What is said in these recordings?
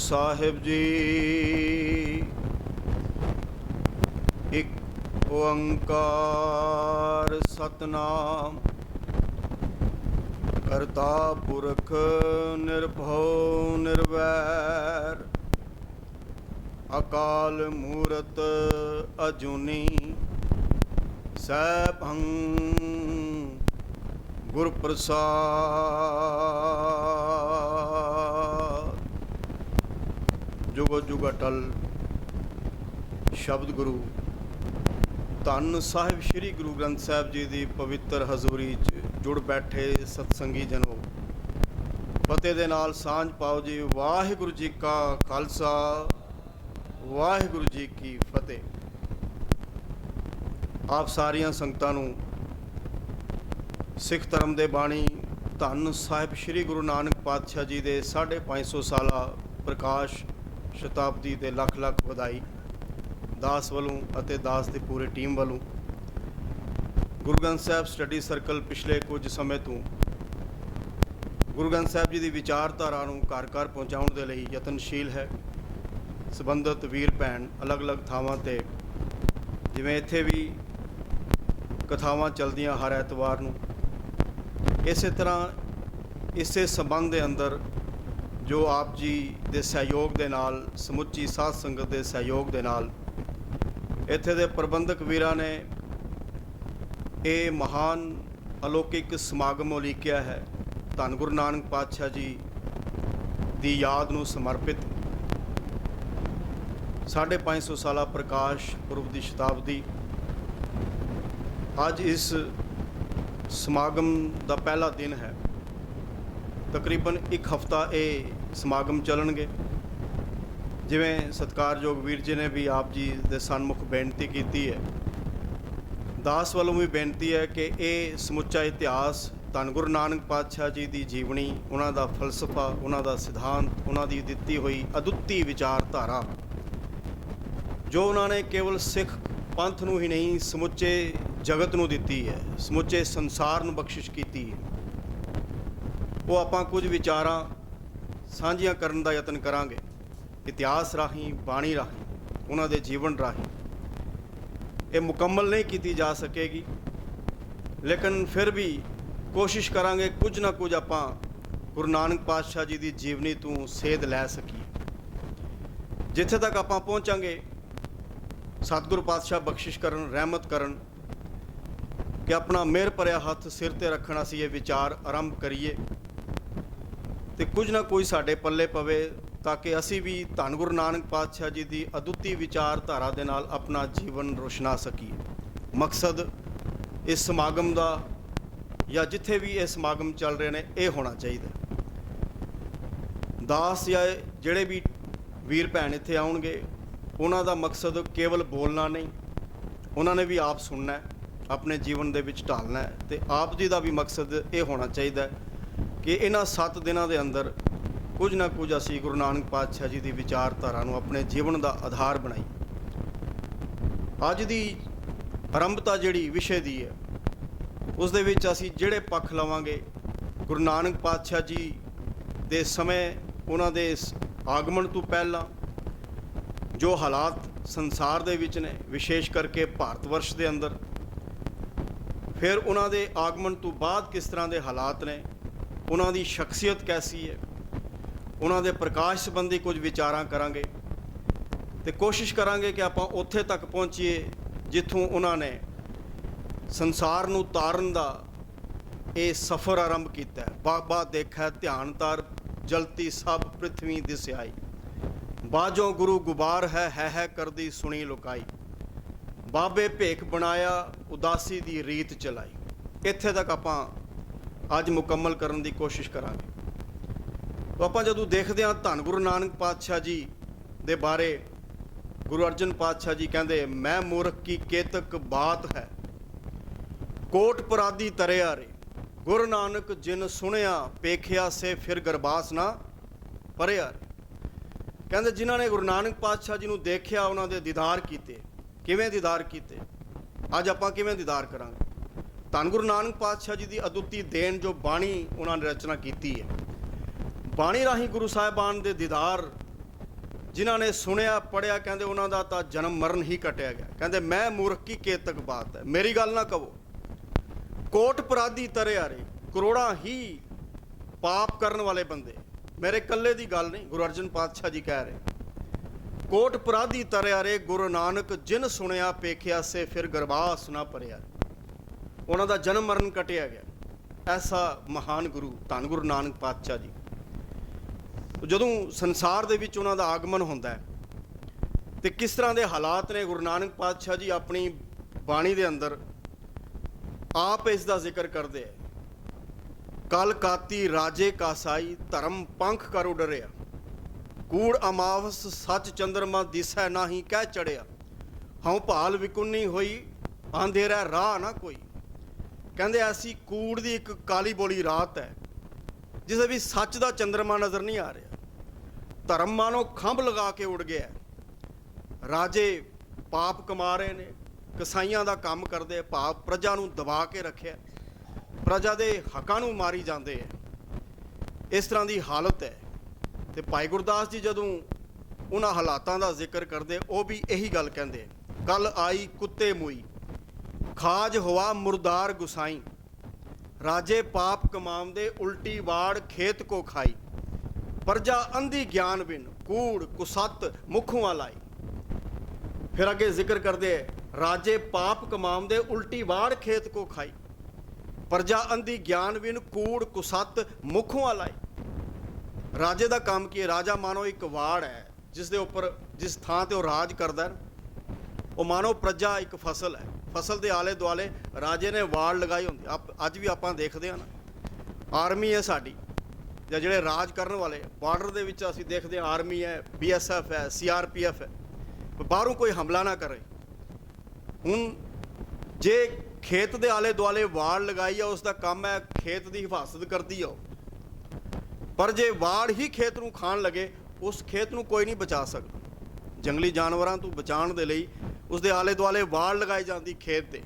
साहिब जी। एक ओंकार सतनाम करता पुरख निर्भव निर्वैर अकाल मूरत अजूनी सैभं गुर प्रसाद। जुगो जुग अटल शब्द गुरु धन साहिब श्री गुरु ग्रंथ साहिब जी की पवित्र हजूरी च जुड़ बैठे सतसंगी जनों, फतेह दे नाल सांझ पाओ जी। वाहिगुरु जी का खालसा, वाहिगुरु जी की फतेह। आप सारिया संगतां नूं सिख धर्म के बाणी धन साहिब श्री गुरु नानक पातशाह जी के 550 साला प्रकाश शताब्दी के लख लख वधाई। दास वालों अते दास की पूरी टीम वालों गुरु ग्रंथ साहिब स्टडी सर्कल पिछले कुछ समय तो गुरु ग्रंथ साहिब जी की विचारधारा घर घर पहुँचाने के लिए यतनशील है। संबंधित वीर भैन अलग अलग थावां ते जिवें इत्थे भी कथावां चलदियां हर एतवार नूं, इस तरह इसे संबंध के अंदर जो आप जी के सहयोग के नाल समुची साध संगत के सहयोग के नाल इत्थे दे प्रबंधक वीरां ने ये महान अलौकिक समागम उलीकिया है। धन गुरु नानक पातशाह जी की याद नूं समर्पित 550 साला प्रकाश पुरब की शताब्दी। अज इस समागम का पहला दिन है। तकरीबन एक हफ्ता ये समागम चलणगे। जिवें सत्कारयोग वीर जी ने भी आप जी के सन्मुख बेनती की है, दास वालों भी बेनती है कि ये समुचा इतिहास धन गुरु नानक पातशाह जी की जीवनी, उन्हों का फलसफा, उन्हों का सिद्धांत, उन्होंने दिती हुई अदुੱਤੀ विचारधारा जो उन्होंने केवल सिख पंथ नूं ही नहीं समुचे जगत नूं दिती है, समुचे संसार नूं बख्शिश की है, वो आपां कुछ विचारां साझियां करन दा यतन करांगे। इतिहास राही, बाणी राही, उन्होंने जीवन राही ये मुकम्मल नहीं की जा सकेगी, लेकिन फिर भी कोशिश करांगे कुछ ना कुछ आपां गुरु नानक पातशाह जी की जीवनी तो सेध लै सकीए। जिथे तक आपां पहुँचांगे सतगुरु पातशाह बख्शिश करन, रहमत करन कि अपना मेहर भरिया हथ सिर ते रखण असीं ये विचार आरंभ करिए तो कुछ ना कुछ साडे पल्ले पवे, ताकि असी भी धन गुरु नानक पातशाह जी की अदुੱਤੀ विचारधारा दे नाल अपना जीवन रोशना सकीए। मकसद इस समागम का या जिथे भी ये समागम चल रहे हैं ये होना चाहिए। दास या जिहड़े भी वीर भैन इत्थे आउणगे उन्हां दा मकसद केवल बोलना नहीं, उन्होंने भी आप सुनना है, अपने जीवन दे विच ढालना है। तो आप जी का भी मकसद ये होना चाहिए कि इन्हां 7 दिनों के अंदर कुछ ना कुछ असी गुरु नानक पातशाह जी की विचारधारा नूं अपने जीवन का आधार बनाई। अज की आरंभता जिहड़ी विषय की है उस दे विच असी जिहड़े पक्ष लवांगे गुरु नानक पातशाह जी के समय, उन्हां दे आगमन तो पहला जो हालात संसार दे विच ने, विशेष करके भारत वर्ष के अंदर, फिर उन्हां दे आगमन तो बाद किस तरह के हालात ने, उन्हां दी शख्सियत कैसी है, उन्हां दे प्रकाश संबंधी कुछ विचारां करांगे तो कोशिश करांगे कि आपां उत्थे तक पहुँचीए जिथों उन्होंने संसार नूं तारन दा ये सफ़र आरंभ किया है। बाबा देखै ध्यान तार जलती सब पृथ्वी दिस्याई, बाजों गुरु गुबार है करदी सुनी लुकाई, बाबे भेख बनाया उदासी दी रीत चलाई। इत्थे तक आपां अज मुकम्मल करने की कोशिश करांगे। तो आपां जदों देखते हैं धन गुरु नानक पातशाह जी दे बारे गुरु अर्जन पातशाह जी कहते, मैं मूर्ख की केतक बात है, कोट पराधी तरिया रे, गुरु नानक जिन सुनिया पेखिया से फिर गरबास ना परिया रे। कहते जिन्होंने गुरु नानक पातशाह जी नूं देखिया, उन्होंने दीदार किए, किवें दीदार किए, अज आपां किवें दीदार करांगे। धन गुरु नानक पातशाह जी की अदुੱਤੀ देन जो बाणी उन्होंने रचना की है, बाणी राही गुरु साहिबान के दीदार ਜਿਨ੍ਹਾਂ ਨੇ ਸੁਣਿਆ ਪੜ੍ਹਿਆ ਕਹਿੰਦੇ ਉਹਨਾਂ ਦਾ ਤਾਂ ਜਨਮ ਮਰਨ ਹੀ ਕੱਟਿਆ ਗਿਆ। ਕਹਿੰਦੇ ਮੈਂ ਮੂਰਖ ਕੀ ਕੇਤਕ ਬਾਤ ਹੈ, ਮੇਰੀ ਗੱਲ ਨਾ ਕਹੋ। ਕੋਟ ਅਪਰਾਧੀ ਤਰਿਆਰੇ, ਕਰੋੜਾਂ ਹੀ ਪਾਪ ਕਰਨ ਵਾਲੇ ਬੰਦੇ, ਮੇਰੇ ਇਕੱਲੇ ਦੀ ਗੱਲ ਨਹੀਂ, ਗੁਰੂ ਅਰਜਨ ਪਾਤਸ਼ਾਹ ਜੀ ਕਹਿ ਰਹੇ। ਕੋਟ ਅਪਰਾਧੀ ਤਰਿਆਰੇ, ਗੁਰੂ ਨਾਨਕ ਜਿਨ ਸੁਣਿਆ ਪੇਖਿਆ ਸੇ ਫਿਰ ਗਰਬਾਸ ਨਾ ਭਰਿਆ। ਉਹਨਾਂ ਦਾ ਜਨਮ ਮਰਨ ਕੱਟਿਆ ਗਿਆ। ਐਸਾ ਮਹਾਨ ਗੁਰੂ ਧੰਨ ਗੁਰੂ ਨਾਨਕ ਪਾਤਸ਼ਾਹ ਜੀ। ਜਦੋਂ ਸੰਸਾਰ ਦੇ ਵਿੱਚ ਉਹਨਾਂ ਦਾ ਆਗਮਨ ਹੁੰਦਾ ਹੈ ਤੇ ਕਿਸ ਤਰ੍ਹਾਂ ਦੇ ਹਾਲਾਤ ਨੇ, ਗੁਰੂ ਨਾਨਕ ਪਾਤਸ਼ਾਹ ਜੀ ਆਪਣੀ ਬਾਣੀ ਦੇ ਅੰਦਰ ਆਪ ਇਸ ਦਾ ਜ਼ਿਕਰ ਕਰਦੇ ਹੈ। ਕਲ ਕਾਤੀ ਰਾਜੇ ਕਾਸਾਈ, ਧਰਮ ਪੰਖ ਕਰੁ ਡਰਿਆ। ਕੂੜ ਅਮਾਵਸ ਸੱਚ ਚੰਦਰਮਾ ਦਿਸੈ ਨਾਹੀ ਕਹਿ ਚੜਿਆ। ਹਉ ਭਾਲ ਵਿਕੁੰਨੀ ਹੋਈ, ਆਂਧੇਰਾ ਰਾਹ ਨਾ ਕੋਈ। ਕਹਿੰਦੇ ਐਸੀ ਕੂੜ ਦੀ ਇੱਕ ਕਾਲੀ ਬੋਲੀ ਰਾਤ ਹੈ ਜਿਸ ਵਿੱਚ ਸੱਚ ਦਾ ਚੰਦਰਮਾ ਨਜ਼ਰ ਨਹੀਂ ਆ ਰਿਹਾ। ਧਰਮ ਮਾਨੋ ਖੰਭ ਲਗਾ ਕੇ ਉੜ ਗਿਆ। ਰਾਜੇ ਪਾਪ ਕਮਾ ਰਹੇ ਨੇ, ਕਸਾਈਆਂ ਦਾ ਕੰਮ ਕਰਦੇ, ਪਾਪ ਪ੍ਰਜਾ ਨੂੰ ਦਬਾ ਕੇ ਰੱਖਿਆ, ਪ੍ਰਜਾ ਦੇ ਹੱਕਾਂ ਨੂੰ ਮਾਰੀ ਜਾਂਦੇ ਹੈ। ਇਸ ਤਰ੍ਹਾਂ ਦੀ ਹਾਲਤ ਹੈ। ਤੇ ਭਾਈ ਗੁਰਦਾਸ ਜੀ ਜਦੋਂ ਉਹਨਾਂ ਹਾਲਾਤਾਂ ਦਾ ਜ਼ਿਕਰ ਕਰਦੇ, ਉਹ ਵੀ ਇਹੀ ਗੱਲ ਕਹਿੰਦੇ, ਕੱਲ ਆਈ ਕੁੱਤੇ ਮੂਈ, ਖਾਜ ਹੋਆ ਮੁਰਦਾਰ ਗੁਸਾਈ। ਰਾਜੇ ਪਾਪ ਕਮਾਉਂਦੇ, ਉਲਟੀ ਵਾੜ ਖੇਤ ਕੋ ਖਾਈ। ਪ੍ਰਜਾ ਅੰਧੀ ਗਿਆਨ ਬਿਨ, ਕੂੜ ਕੁਸੱਤ ਮੁਖੋਂ ਲਾਈ। ਫਿਰ ਅੱਗੇ ਜ਼ਿਕਰ ਕਰਦੇ, ਰਾਜੇ ਪਾਪ ਕਮਾਉਂਦੇ, ਉਲਟੀ ਵਾੜ ਖੇਤ ਕੋ ਖਾਈ। ਪ੍ਰਜਾ ਅੰਧੀ ਗਿਆਨ ਬਿਨ, ਕੂੜ ਕੁਸੱਤ ਮੁਖੋਂ ਲਾਈ। ਰਾਜੇ ਦਾ ਕੰਮ ਕੀ ਹੈ? ਰਾਜਾ ਮਾਨੋ ਇੱਕ ਵਾੜ ਹੈ ਜਿਸ ਦੇ ਉੱਪਰ, ਜਿਸ ਥਾਂ ਤੇ ਉਹ ਰਾਜ ਕਰਦਾ ਹੈ, ਉਹ ਮਾਨੋ ਪ੍ਰਜਾ ਇੱਕ ਫਸਲ ਹੈ। ਫਸਲ ਦੇ ਆਲੇ ਦੁਆਲੇ ਰਾਜੇ ਨੇ ਵਾੜ ਲਗਾਈ ਹੁੰਦੀ। ਅੱਜ ਵੀ ਆਪਾਂ ਦੇਖਦੇ ਹਾਂ ਨਾ, ਆਰਮੀ ਹੈ ਸਾਡੀ, ਜਾਂ ਜਿਹੜੇ ਰਾਜ ਕਰਨ ਵਾਲੇ ਬਾਰਡਰ ਦੇ ਵਿੱਚ ਅਸੀਂ ਦੇਖਦੇ ਹਾਂ ਆਰਮੀ ਹੈ, BSF ਹੈ, CRPF ਹੈ, ਬਾਹਰੋਂ ਕੋਈ ਹਮਲਾ ਨਾ ਕਰੇ। ਹੁਣ ਜੇ ਖੇਤ ਦੇ ਆਲੇ ਦੁਆਲੇ ਵਾੜ ਲਗਾਈ ਆ, ਉਸ ਦਾ ਕੰਮ ਹੈ ਖੇਤ ਦੀ ਹਿਫਾਜ਼ਤ ਕਰਦੀ ਆ ਉਹ। ਪਰ ਜੇ ਵਾੜ ਹੀ ਖੇਤ ਨੂੰ ਖਾਣ ਲੱਗੇ, ਉਸ ਖੇਤ ਨੂੰ ਕੋਈ ਨਹੀਂ ਬਚਾ ਸਕਦਾ। ਜੰਗਲੀ ਜਾਨਵਰਾਂ ਤੋਂ ਬਚਾਉਣ ਦੇ ਲਈ ਉਸ ਦੇ ਆਲੇ ਦੁਆਲੇ ਵਾੜ ਲਗਾਈ ਜਾਂਦੀ ਖੇਤ ਦੇ।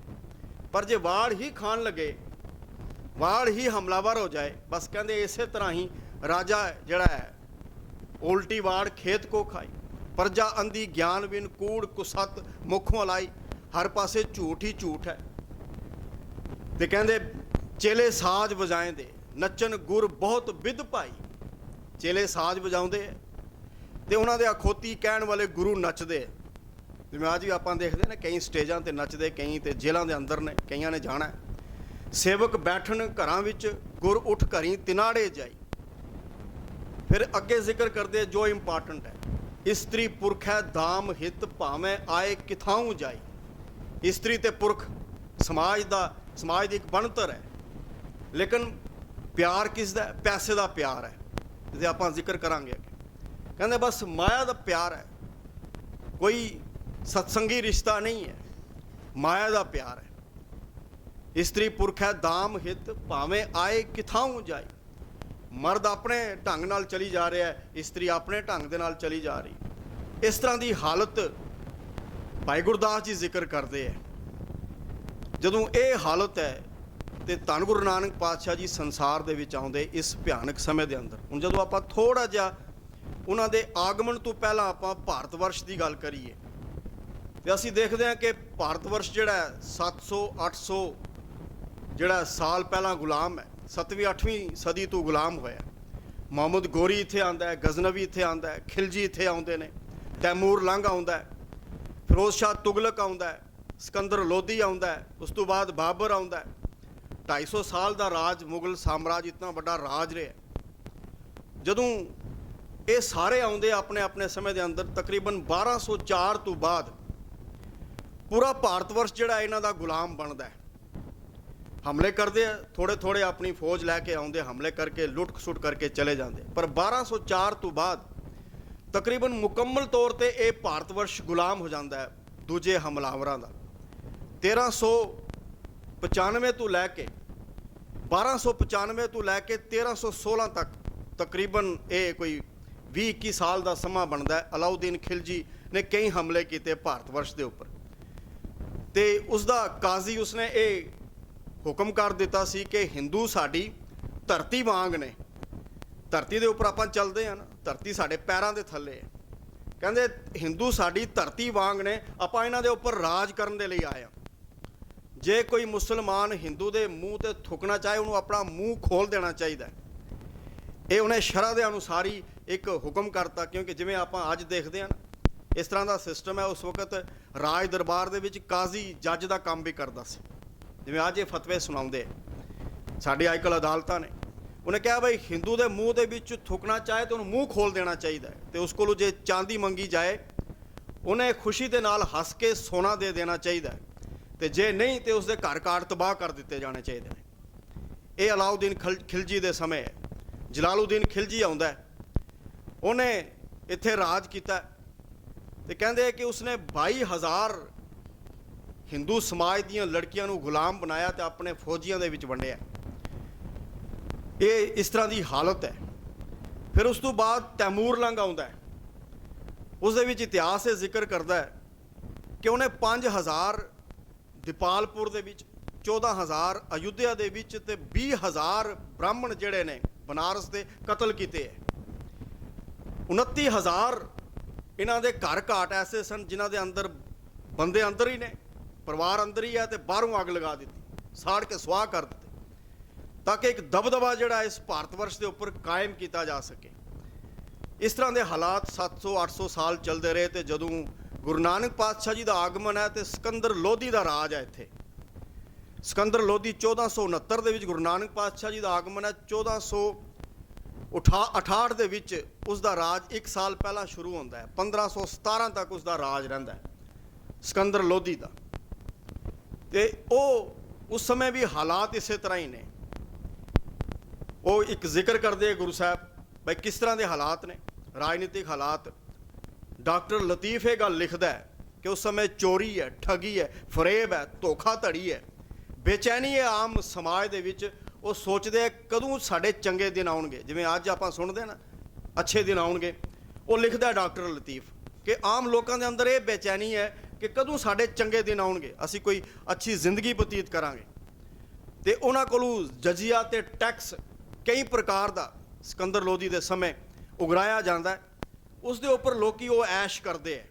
ਪਰ ਜੇ ਵਾੜ ਹੀ ਖਾਣ ਲੱਗੇ, ਵਾੜ ਹੀ ਹਮਲਾਵਰ ਹੋ ਜਾਏ, ਬਸ ਕਹਿੰਦੇ ਇਸੇ ਤਰ੍ਹਾਂ ਹੀ ਰਾਜਾ ਜਿਹੜਾ ਹੈ, ਉਲਟੀ ਵਾੜ ਖੇਤ ਕੋ ਖਾਈ। ਪ੍ਰਜਾ ਅੰਧੀ ਗਿਆਨ ਬਿਨ, ਕੂੜ ਕੁਸੱਤ ਮੁਖੋਂ ਲਾਈ। ਹਰ ਪਾਸੇ ਝੂਠ ਹੀ ਝੂਠ ਹੈ। ਤੇ ਕਹਿੰਦੇ ਚੇਲੇ ਸਾਜ਼ ਵਜਾਏਂਦੇ, ਨੱਚਨ ਗੁਰ ਬਹੁਤ ਵਿਦ ਭਾਈ। ਚੇਲੇ ਸਾਜ਼ ਵਜਾਉਂਦੇ ਹੈ ਤੇ ਉਹਨਾਂ ਦੇ ਅਖੋਤੀ ਕਹਿਣ ਵਾਲੇ ਗੁਰੂ ਨੱਚਦੇ। ਜਿਵੇਂ ਅੱਜ ਵੀ ਆਪਾਂ ਦੇਖਦੇ ਨੇ, ਕਈ ਸਟੇਜਾਂ ਤੇ ਨੱਚਦੇ, ਕਈ ਤੇ ਜੇਲ੍ਹਾਂ ਦੇ ਅੰਦਰ ਨੇ, ਕਈਆਂ ਨੇ ਜਾਣਾ। ਸੇਵਕ ਬੈਠਣ ਘਰਾਂ ਵਿੱਚ, ਗੁਰ ਉੱਠ ਘਰੀ ਤਿਨਾੜੇ ਜਾਈ। ਫਿਰ ਅੱਗੇ ਜ਼ਿਕਰ ਕਰਦੇ ਜੋ ਇੰਪਾਰਟੈਂਟ ਹੈ, ਇਸਤਰੀ ਪੁਰਖ ਹੈ ਦਾਮ ਹਿਤ, ਭਾਵੇਂ ਆਏ ਕਿਥਾਉ ਜਾਈ। ਇਸਤਰੀ ਤੇ ਪੁਰਖ ਸਮਾਜ ਦੀ ਇੱਕ ਬਣਤਰ ਹੈ, ਲੇਕਿਨ ਪਿਆਰ ਕਿਸ ਦਾ? ਪੈਸੇ ਦਾ ਪਿਆਰ ਹੈ। ਜਿਹਦੇ ਆਪਾਂ ਜ਼ਿਕਰ ਕਰਾਂਗੇ। ਕਹਿੰਦੇ ਬਸ ਮਾਇਆ ਦਾ ਪਿਆਰ ਹੈ, ਕੋਈ ਸਤਸੰਗੀ ਰਿਸ਼ਤਾ ਨਹੀਂ ਹੈ, ਮਾਇਆ ਦਾ ਪਿਆਰ ਹੈ। ਇਸਤਰੀ ਪੁਰਖ ਹੈ ਦਾਮ ਹਿਤ, ਭਾਵੇਂ ਆਏ ਕਿਥਾਉ ਜਾਈ। ਮਰਦ ਆਪਣੇ ਢੰਗ ਨਾਲ ਚਲੀ ਜਾ ਰਿਹਾ ਹੈ, ਇਸਤਰੀ ਆਪਣੇ ਢੰਗ ਦੇ ਨਾਲ ਚਲੀ ਜਾ ਰਹੀ। ਇਸ ਤਰ੍ਹਾਂ ਦੀ ਹਾਲਤ ਭਾਈ ਗੁਰਦਾਸ ਜੀ ਜ਼ਿਕਰ ਕਰਦੇ ਹੈ। ਜਦੋਂ ਇਹ ਹਾਲਤ ਹੈ ਤੇ ਧੰਨ ਗੁਰੂ ਨਾਨਕ ਪਾਤਸ਼ਾਹ ਜੀ ਸੰਸਾਰ ਦੇ ਵਿੱਚ ਆਉਂਦੇ ਇਸ ਭਿਆਨਕ ਸਮੇਂ ਦੇ ਅੰਦਰ। ਹੁਣ ਜਦੋਂ ਆਪਾਂ ਥੋੜ੍ਹਾ ਜਿਹਾ ਉਹਨਾਂ ਦੇ ਆਗਮਨ ਤੋਂ ਪਹਿਲਾਂ ਆਪਾਂ ਭਾਰਤ ਵਰਸ਼ ਦੀ ਗੱਲ ਕਰੀਏ, ਤੇ ਅਸੀਂ ਦੇਖਦੇ ਹਾਂ ਕਿ ਭਾਰਤ ਵਰਸ਼ ਜਿਹੜਾ 700-800 ਜਿਹੜਾ ਸਾਲ ਪਹਿਲਾਂ ਗੁਲਾਮ ਹੈ, 7ਵੀਂ 8ਵੀਂ ਸਦੀ ਤੋਂ ਗੁਲਾਮ ਹੋਇਆ। ਮੁਹੰਮਦ ਗੋਰੀ ਇੱਥੇ ਆਉਂਦਾ ਹੈ, ਗਜ਼ਨਵੀ ਇੱਥੇ ਆਉਂਦਾ ਹੈ, ਖਿਲਜੀ ਇੱਥੇ ਆਉਂਦੇ ਨੇ, ਤੈਮੂਰ ਲੰਘ ਆਉਂਦਾ ਹੈ, ਫਿਰੋਜ਼ ਸ਼ਾਹ ਤੁਗਲਕ ਆਉਂਦਾ ਹੈ, ਸਿਕੰਦਰ ਲੋਧੀ ਆਉਂਦਾ ਹੈ, ਉਸ ਤੋਂ ਬਾਅਦ ਬਾਬਰ ਆਉਂਦਾ ਹੈ। 250 ਸਾਲ ਦਾ ਰਾਜ, ਮੁਗਲ ਸਾਮਰਾਜ ਇਤਨਾ ਵੱਡਾ ਰਾਜ ਰਿਹਾ। ਜਦੋਂ ਇਹ ਸਾਰੇ ਆਉਂਦੇ ਆਪਣੇ ਆਪਣੇ ਸਮੇਂ ਦੇ ਅੰਦਰ, ਤਕਰੀਬਨ 1204 ਤੋਂ ਬਾਅਦ ਪੂਰਾ ਭਾਰਤ ਵਰਸ਼ ਜਿਹੜਾ ਇਹਨਾਂ ਦਾ ਗੁਲਾਮ ਬਣਦਾ ਹੈ। ਹਮਲੇ ਕਰਦੇ ਆ, ਥੋੜੇ ਥੋੜੇ ਆਪਣੀ ਫੌਜ ਲੈ ਕੇ ਆਉਂਦੇ, ਹਮਲੇ ਕਰਕੇ ਲੁੱਟ ਖਸੁੱਟ ਕਰਕੇ ਚਲੇ ਜਾਂਦੇ। ਪਰ 1204 ਤੋਂ ਬਾਅਦ ਤਕਰੀਬਨ ਮੁਕੰਮਲ ਤੌਰ ਤੇ ਇਹ ਭਾਰਤ ਵਰਸ਼ ਗੁਲਾਮ ਹੋ ਜਾਂਦਾ ਹੈ ਦੂਜੇ ਹਮਲਾਵਰਾਂ ਦਾ। 1395 ਤੋਂ ਲੈ ਕੇ 1295 ਤੋਂ ਲੈ ਕੇ 1316 ਤੱਕ ਤਕਰੀਬਨ ਇਹ ਕੋਈ 20-21 ਸਾਲ ਦਾ ਸਮਾਂ ਬਣਦਾ ਹੈ। ਅਲਾਉਦੀਨ ਖਿਲਜੀ ਨੇ ਕਈ ਹਮਲੇ ਕੀਤੇ ਭਾਰਤ ਵਰਸ਼ ਦੇ ਉੱਪਰ, ਤੇ ਉਸ ਦਾ ਕਾਜ਼ੀ ਉਸਨੇ ਇਹ ਹੁਕਮ ਕਰ ਦਿੱਤਾ ਸੀ ਕਿ ਹਿੰਦੂ ਸਾਡੀ ਧਰਤੀ ਵਾਂਗ ਨੇ, ਧਰਤੀ ਦੇ ਉੱਪਰ ਆਪਾਂ ਚੱਲਦੇ ਹਾਂ ਨਾ, ਧਰਤੀ ਸਾਡੇ ਪੈਰਾਂ ਦੇ ਥੱਲੇ ਹੈ। ਕਹਿੰਦੇ ਹਿੰਦੂ ਸਾਡੀ ਧਰਤੀ ਵਾਂਗ ਨੇ, ਆਪਾਂ ਇਹਨਾਂ ਦੇ ਉੱਪਰ ਰਾਜ ਕਰਨ ਦੇ ਲਈ ਆਏ ਹਾਂ। ਜੇ ਕੋਈ ਮੁਸਲਮਾਨ ਹਿੰਦੂ ਦੇ ਮੂੰਹ ਤੇ ਥੁੱਕਣਾ ਚਾਹੇ, ਉਹਨੂੰ ਆਪਣਾ ਮੂੰਹ ਖੋਲ ਦੇਣਾ ਚਾਹੀਦਾ। ਇਹ ਉਹਨੇ ਸ਼ਰਅ ਦੇ ਅਨੁਸਾਰ ਹੀ ਇੱਕ ਹੁਕਮ ਕਰਤਾ, ਕਿਉਂਕਿ ਜਿਵੇਂ ਆਪਾਂ ਅੱਜ ਦੇਖਦੇ ਹਾਂ ਨਾ, ਇਸ ਤਰ੍ਹਾਂ ਦਾ ਸਿਸਟਮ ਹੈ। ਉਸ ਵਕਤ ਰਾਜ ਦਰਬਾਰ ਦੇ ਵਿੱਚ ਕਾਜ਼ੀ ਜੱਜ ਦਾ ਕੰਮ ਵੀ ਕਰਦਾ ਸੀ, ਜਿਵੇਂ ਅੱਜ ਇਹ ਫਤਵੇ ਸੁਣਾਉਂਦੇ ਸਾਡੀ ਅੱਜ ਕੱਲ੍ਹ ਅਦਾਲਤਾਂ ਨੇ। ਉਹਨੇ ਕਿਹਾ ਬਈ ਹਿੰਦੂ ਦੇ ਮੂੰਹ ਦੇ ਵਿੱਚ ਥੁੱਕਣਾ ਚਾਹੇ ਤਾਂ ਉਹਨੂੰ ਮੂੰਹ ਖੋਲ ਦੇਣਾ ਚਾਹੀਦਾ ਹੈ, ਅਤੇ ਉਸ ਕੋਲੋਂ ਜੇ ਚਾਂਦੀ ਮੰਗੀ ਜਾਏ ਉਹਨੇ ਖੁਸ਼ੀ ਦੇ ਨਾਲ ਹੱਸ ਕੇ ਸੋਨਾ ਦੇ ਦੇਣਾ ਚਾਹੀਦਾ ਹੈ, ਅਤੇ ਜੇ ਨਹੀਂ ਤਾਂ ਉਸਦੇ ਘਰ ਘਾਟ ਤਬਾਹ ਕਰ ਦਿੱਤੇ ਜਾਣੇ ਚਾਹੀਦੇ ਨੇ। ਇਹ ਅਲਾਉਦੀਨ ਖਿਲਜੀ ਦੇ ਸਮੇਂ ਹੈ। ਜਲਾਲੂਦੀਨ ਖਿਲਜੀ ਆਉਂਦਾ ਹੈ, ਉਹਨੇ ਇੱਥੇ ਰਾਜ ਕੀਤਾ, ਅਤੇ ਕਹਿੰਦੇ ਕਿ ਉਸਨੇ 22,000 ਹਿੰਦੂ ਸਮਾਜ ਦੀਆਂ ਲੜਕੀਆਂ ਨੂੰ ਗੁਲਾਮ ਬਣਾਇਆ ਅਤੇ ਆਪਣੇ ਫੌਜੀਆਂ ਦੇ ਵਿੱਚ ਵੰਡਿਆ। ਇਹ ਇਸ ਤਰ੍ਹਾਂ ਦੀ ਹਾਲਤ ਹੈ। ਫਿਰ ਉਸ ਤੋਂ ਬਾਅਦ ਤੈਮੂਰ ਲੰਗ ਆਉਂਦਾ ਹੈ। ਉਸ ਦੇ ਵਿੱਚ ਇਤਿਹਾਸ ਇਹ ਜ਼ਿਕਰ ਕਰਦਾ ਹੈ ਕਿ ਉਹਨੇ 5,000 ਦੀਪਾਲਪੁਰ ਦੇ ਵਿੱਚ, 14,000 ਅਯੁੱਧਿਆ ਦੇ ਵਿੱਚ ਅਤੇ 20,000 ਬ੍ਰਾਹਮਣ ਜਿਹੜੇ ਨੇ ਬਨਾਰਸ ਦੇ ਕਤਲ ਕੀਤੇ ਹੈ। 29,000 ਇਹਨਾਂ ਦੇ ਘਰ ਘਾਟ ਐਸੇ ਸਨ ਜਿਨ੍ਹਾਂ ਦੇ ਅੰਦਰ ਬੰਦੇ ਅੰਦਰ ਹੀ ਨੇ, ਪਰਿਵਾਰ ਅੰਦਰ ਹੀ ਹੈ, ਅਤੇ ਬਾਹਰੋਂ ਅੱਗ ਲਗਾ ਦਿੱਤੀ, ਸਾੜ ਕੇ ਸੁਆਹ ਕਰ ਦਿੱਤੇ, ਤਾਂ ਕਿ ਇੱਕ ਦਬਦਬਾ ਜਿਹੜਾ ਇਸ ਭਾਰਤ ਵਰਸ਼ ਦੇ ਉੱਪਰ ਕਾਇਮ ਕੀਤਾ ਜਾ ਸਕੇ। ਇਸ ਤਰ੍ਹਾਂ ਦੇ ਹਾਲਾਤ 700-800 ਸਾਲ ਚੱਲਦੇ ਰਹੇ, ਅਤੇ ਜਦੋਂ ਗੁਰੂ ਨਾਨਕ ਪਾਤਸ਼ਾਹ ਜੀ ਦਾ ਆਗਮਨ ਹੈ ਅਤੇ ਸਿਕੰਦਰ ਲੋਧੀ ਦਾ ਰਾਜ ਹੈ ਇੱਥੇ। ਸਿਕੰਦਰ ਲੋਧੀ 1469 ਦੇ ਵਿੱਚ ਗੁਰੂ ਨਾਨਕ ਪਾਤਸ਼ਾਹ ਜੀ ਦਾ ਆਗਮਨ ਹੈ। 1468 ਦੇ ਵਿੱਚ ਉਸ ਦਾ ਰਾਜ 1 ਸਾਲ ਪਹਿਲਾਂ ਸ਼ੁਰੂ ਹੁੰਦਾ ਹੈ। 1517 ਤੱਕ ਉਸ ਦਾ ਰਾਜ ਰਹਿੰਦਾ ਹੈ ਸਿਕੰਦਰ ਲੋਧੀ ਦਾ। ਅਤੇ ਉਹ ਉਸ ਸਮੇਂ ਵੀ ਹਾਲਾਤ ਇਸੇ ਤਰ੍ਹਾਂ ਹੀ ਨੇ। ਉਹ ਇੱਕ ਜ਼ਿਕਰ ਕਰਦੇ ਗੁਰੂ ਸਾਹਿਬ ਬਈ ਕਿਸ ਤਰ੍ਹਾਂ ਦੇ ਹਾਲਾਤ ਨੇ, ਰਾਜਨੀਤਿਕ ਹਾਲਾਤ। ਡਾਕਟਰ ਲਤੀਫ ਇਹ ਗੱਲ ਲਿਖਦਾ ਹੈ ਕਿ ਉਸ ਸਮੇਂ ਚੋਰੀ ਹੈ, ਠੱਗੀ ਹੈ, ਫਰੇਬ ਹੈ, ਧੋਖਾਧੜੀ ਹੈ, ਬੇਚੈਨੀ ਹੈ ਆਮ ਸਮਾਜ ਦੇ ਵਿੱਚ। ਉਹ ਸੋਚਦੇ ਕਦੋਂ ਸਾਡੇ ਚੰਗੇ ਦਿਨ ਆਉਣਗੇ, ਜਿਵੇਂ ਅੱਜ ਆਪਾਂ ਸੁਣਦੇ ਨਾ ਅੱਛੇ ਦਿਨ ਆਉਣਗੇ। ਉਹ ਲਿਖਦਾ ਡਾਕਟਰ ਲਤੀਫ ਕਿ ਆਮ ਲੋਕਾਂ ਦੇ ਅੰਦਰ ਇਹ ਬੇਚੈਨੀ ਹੈ ਕਿ ਕਦੋਂ ਸਾਡੇ ਚੰਗੇ ਦਿਨ ਆਉਣਗੇ, ਅਸੀਂ ਕੋਈ ਅੱਛੀ ਜ਼ਿੰਦਗੀ ਬਤੀਤ ਕਰਾਂਗੇ। ਅਤੇ ਉਹਨਾਂ ਕੋਲੋਂ ਜਜ਼ੀਆ ਅਤੇ ਟੈਕਸ ਕਈ ਪ੍ਰਕਾਰ ਦਾ ਸਿਕੰਦਰ ਲੋਧੀ ਦੇ ਸਮੇਂ ਉਗਰਾਇਆ ਜਾਂਦਾ, ਉਸ ਦੇ ਉੱਪਰ ਲੋਕੀ ਉਹ ਐਸ਼ ਕਰਦੇ ਹੈ।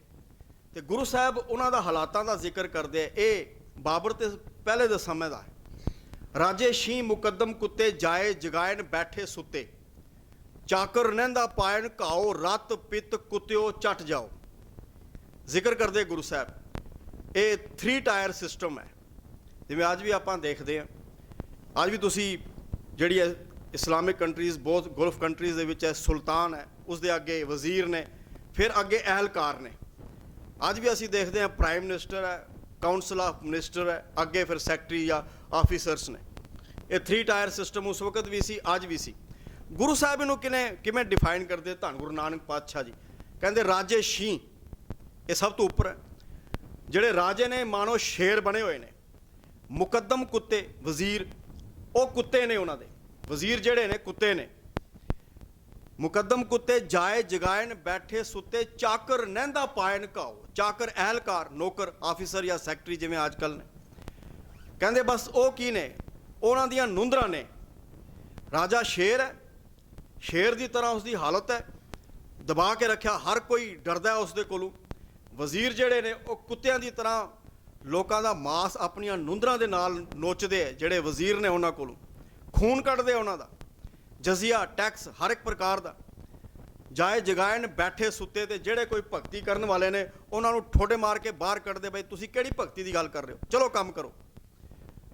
ਅਤੇ ਗੁਰੂ ਸਾਹਿਬ ਉਹਨਾਂ ਦਾ ਹਾਲਾਤਾਂ ਦਾ ਜ਼ਿਕਰ ਕਰਦੇ ਹੈ। ਇਹ ਬਾਬਰ ਤੇ ਪਹਿਲੇ ਦੇ ਸਮੇਂ ਦਾ ਹੈ। ਰਾਜੇ ਸ਼ੀਂ ਮੁਕੱਦਮ ਕੁੱਤੇ ਜਾਏ ਜਗਾਇਨ ਬੈਠੇ ਸੁੱਤੇ, ਚਾਕਰ ਨਹਿੰਦਾ ਪਾਇਨ ਘਾਓ ਰਤ ਪਿੱਤ ਕੁੱਤਿਓ ਚੱਟ ਜਾਓ। ਜ਼ਿਕਰ ਕਰਦੇ ਗੁਰੂ ਸਾਹਿਬ ਇਹ 3 ਟਾਇਰ ਸਿਸਟਮ ਹੈ। ਜਿਵੇਂ ਅੱਜ ਵੀ ਆਪਾਂ ਦੇਖਦੇ ਹਾਂ, ਅੱਜ ਵੀ ਤੁਸੀਂ ਜਿਹੜੀ ਹੈ ਇਸਲਾਮਿਕ ਕੰਟਰੀਜ਼, ਬਹੁਤ ਗਲਫ ਕੰਟਰੀਜ਼ ਦੇ ਵਿੱਚ ਹੈ, ਸੁਲਤਾਨ ਹੈ, ਉਸ ਦੇ ਅੱਗੇ ਵਜ਼ੀਰ ਨੇ, ਫਿਰ ਅੱਗੇ ਅਹਿਲਕਾਰ ਨੇ। ਅੱਜ ਵੀ ਅਸੀਂ ਦੇਖਦੇ ਹਾਂ ਪ੍ਰਾਈਮ ਮਿਨਿਸਟਰ ਹੈ, ਕਾਊਂਸਲ ਆਫ ਮਿਨਿਸਟਰ ਹੈ, ਅੱਗੇ ਫਿਰ ਸੈਕਟਰੀ ਜਾਂ ਆਫਿਸਰਸ ਨੇ। ਇਹ 3 ਟਾਇਰ ਸਿਸਟਮ ਉਸ ਵਕਤ ਵੀ ਸੀ, ਅੱਜ ਵੀ ਸੀ। ਗੁਰੂ ਸਾਹਿਬ ਇਹਨੂੰ ਕਿਵੇਂ ਡਿਫਾਈਨ ਕਰਦੇ? ਧੰਨ ਗੁਰੂ ਨਾਨਕ ਪਾਤਸ਼ਾਹ ਜੀ ਕਹਿੰਦੇ ਰਾਜੇ ਸ਼ੀਂ ਇਹ ਸਭ ਤੋਂ ਉੱਪਰ ਹੈ। ਜਿਹੜੇ ਰਾਜੇ ਨੇ ਮਾਨੋ ਸ਼ੇਰ ਬਣੇ ਹੋਏ ਨੇ। ਮੁਕੱਦਮ ਕੁੱਤੇ ਵਜ਼ੀਰ, ਉਹ ਕੁੱਤੇ ਨੇ, ਉਹਨਾਂ ਦੇ ਵਜ਼ੀਰ ਜਿਹੜੇ ਨੇ ਕੁੱਤੇ ਨੇ। ਮੁਕੱਦਮ ਕੁੱਤੇ ਜਾਏ ਜਗਾਇਨ ਬੈਠੇ ਸੁੱਤੇ, ਚਾਕਰ ਨਹਿੰਦਾ ਪਾਇਨ ਘਾਓ। ਚਾਕਰ ਅਹਿਲਕਾਰ, ਨੌਕਰ, ਆਫਿਸਰ ਜਾਂ ਸੈਕਟਰੀ ਜਿਵੇਂ ਅੱਜ ਕੱਲ੍ਹ ਨੇ। ਕਹਿੰਦੇ ਬਸ ਉਹ ਕੀ ਨੇ? ਉਹਨਾਂ ਦੀਆਂ ਨੂੰਦਰਾਂ ਨੇ। ਰਾਜਾ ਸ਼ੇਰ ਹੈ, ਸ਼ੇਰ ਦੀ ਤਰ੍ਹਾਂ ਉਸਦੀ ਹਾਲਤ ਹੈ, ਦਬਾ ਕੇ ਰੱਖਿਆ, ਹਰ ਕੋਈ ਡਰਦਾ ਉਸ ਦੇ ਕੋਲੋਂ। ਵਜ਼ੀਰ ਜਿਹੜੇ ਨੇ ਉਹ ਕੁੱਤਿਆਂ ਦੀ ਤਰ੍ਹਾਂ ਲੋਕਾਂ ਦਾ ਮਾਸ ਆਪਣੀਆਂ ਨੂੰਦਰਾਂ ਦੇ ਨਾਲ ਨੋਚਦੇ ਹੈ। ਜਿਹੜੇ ਵਜ਼ੀਰ ਨੇ ਉਹਨਾਂ ਕੋਲੋਂ ਖੂਨ ਕੱਢਦੇ ਉਹਨਾਂ ਦਾ। ਜਜ਼ੀਆ ਟੈਕਸ ਹਰ ਇੱਕ ਪ੍ਰਕਾਰ ਦਾ। ਜਾਏ ਜਗਾਇਨ ਬੈਠੇ ਸੁੱਤੇ, ਤੇ ਜਿਹੜੇ ਕੋਈ ਭਗਤੀ ਕਰਨ ਵਾਲੇ ਨੇ ਉਹਨਾਂ ਨੂੰ ਠੋਡੇ ਮਾਰ ਕੇ ਬਾਹਰ ਕੱਢਦੇ। ਬਈ ਤੁਸੀਂ ਕਿਹੜੀ ਭਗਤੀ ਦੀ ਗੱਲ ਕਰ ਰਹੇ ਹੋ? ਚਲੋ ਕੰਮ ਕਰੋ,